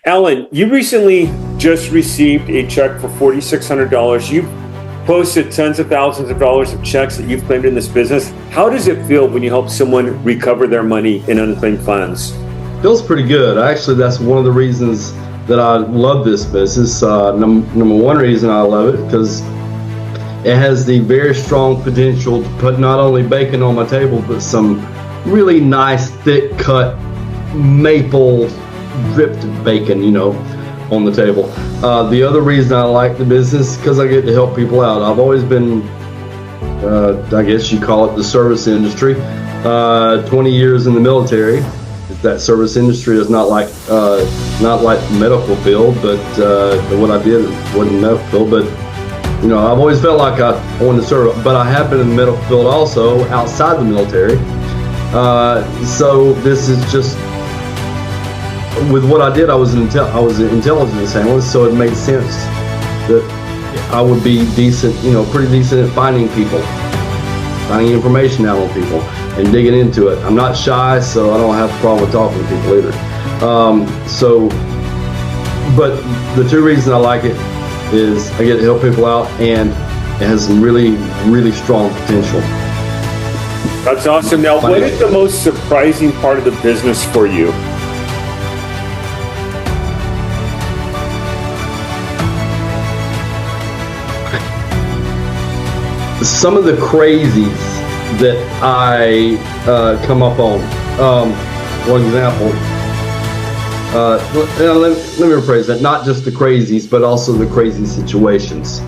Alan, you recently just received a check for $4,600. You've posted tens of thousands of dollars of checks that you've claimed in this business. How does it feel when you help someone recover their money in unclaimed funds? Feels pretty good. Actually, that's one of the reasons that I love this business. Number one reason I love it because it has the very strong potential to put not only bacon on my table, but some really nice, thick cut maple dripped bacon, on the table. The other reason I like the business because I get to help people out. I've always been, I guess you call it the service industry. 20 years in the military. That service industry is not like the medical field, but what I did wasn't medical field. But I've always felt like I wanted to serve. But I have been in the medical field also outside the military. So this is just. With what I did, I was an intelligence analyst, so it made sense that I would be decent, pretty decent at finding information out on people and digging into it. I'm not shy, so I don't have a problem with talking to people either. But the two reasons I like it is I get to help people out, and it has some really, really strong potential. That's awesome. Now, what is the most surprising part of the business for you? Some of the crazies that I come up on. One example. Let me rephrase that. Not just the crazies, but also the crazy situations.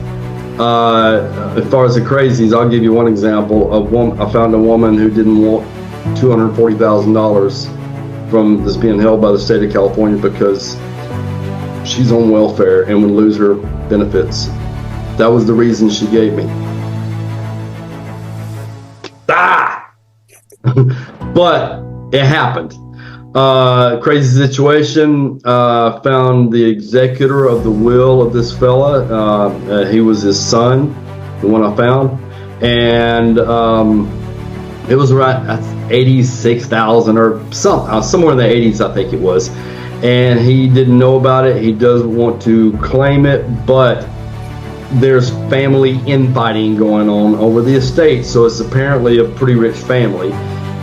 As far as the crazies, I'll give you one example of one. I found a woman who didn't want $240,000 from this being held by the state of California because she's on welfare and would lose her benefits. That was the reason she gave me. But it happened. Crazy situation. Found the executor of the will of this fella. He was his son, the one I found, and it was around 86,000 or somewhere in the 80s, I think it was. And he didn't know about it. He doesn't want to claim it, but there's family infighting going on over the estate, so it's apparently a pretty rich family,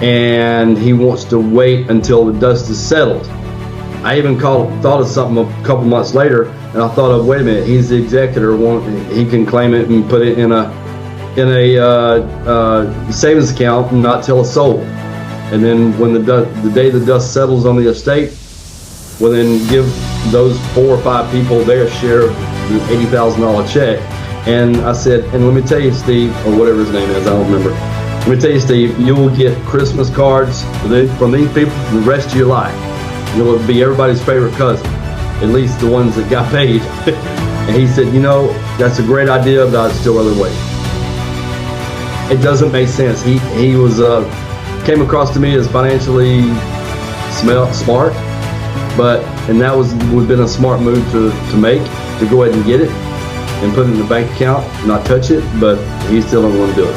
and he wants to wait until the dust is settled. I even thought of something a couple months later, and I thought of, wait a minute, he's the executor, he can claim it and put it in a savings account and not tell a soul. And then when the day the dust settles on the estate, well, then give those 4 or 5 people their share of the $80,000 check. And I said, and let me tell you, Steve, or whatever his name is, I don't remember. Let me tell you, Steve, you will get Christmas cards from these people for the rest of your life. You'll be everybody's favorite cousin, at least the ones that got paid. And he said, that's a great idea, but I'd still rather wait. It doesn't make sense. He came across to me as financially smart. And that would have been a smart move to make, to go ahead and get it and put it in the bank account, not touch it, but he still don't want to do it.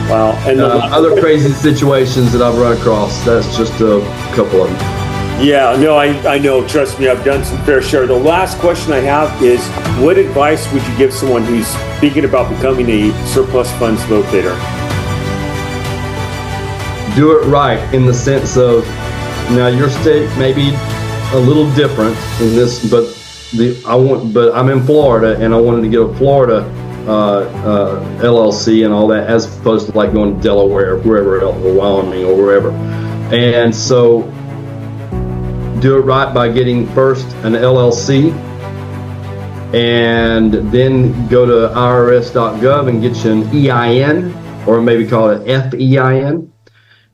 Wow. And other crazy situations that I've run across, that's just a couple of them. Yeah, no, I know. Trust me, I've done some fair share. The last question I have is, what advice would you give someone who's thinking about becoming a surplus funds locator? Do it right, in the sense of, now your state may be a little different in this, but I'm in Florida, and I wanted to get a Florida LLC and all that, as opposed to like going to Delaware, wherever else, or Wyoming, or wherever. And so, do it right by getting first an LLC, and then go to IRS.gov and get you an EIN, or maybe call it FEIN,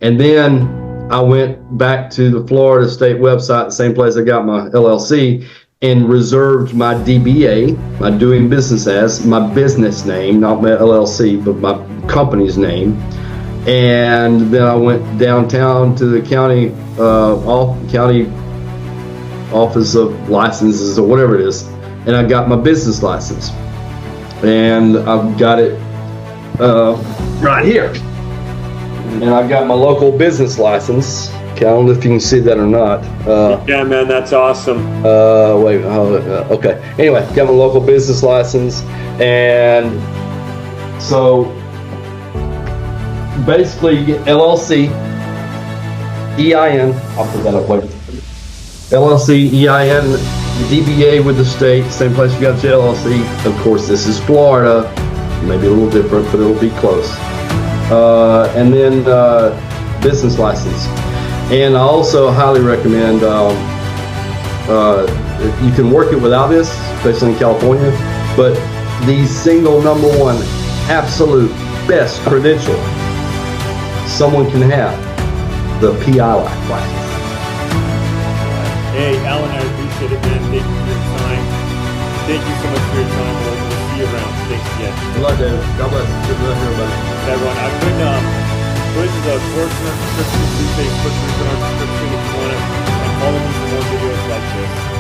and then I went back to the Florida state website, the same place I got my LLC, and reserved my DBA, my doing business as, my business name, not my LLC, but my company's name. And then I went downtown to the county office of licenses, or whatever it is, and I got my business license. And I've got it right here. And I've got my local business license, Okay, I don't know if you can see that or not. Yeah, man, that's awesome. Wait, okay. Anyway, got my local business license, and so basically you get LLC, EIN. I'll put that up later. LLC, EIN, DBA with the state, same place you got your LLC. Of course, this is Florida. Maybe a little different, but it'll be close. And then business license. And I also highly recommend, you can work it without this, especially in California, but the single number one absolute best credential someone can have, the PI license. Hey, Alan, I appreciate it, man. Thank you for your time. Thank you so much for your time. We'll see you around. Thanks again. Good luck, David. God bless. Good luck, everybody. Everyone, I put the course in our description, through Facebook, link in our description if you want to, and follow me for more videos like this.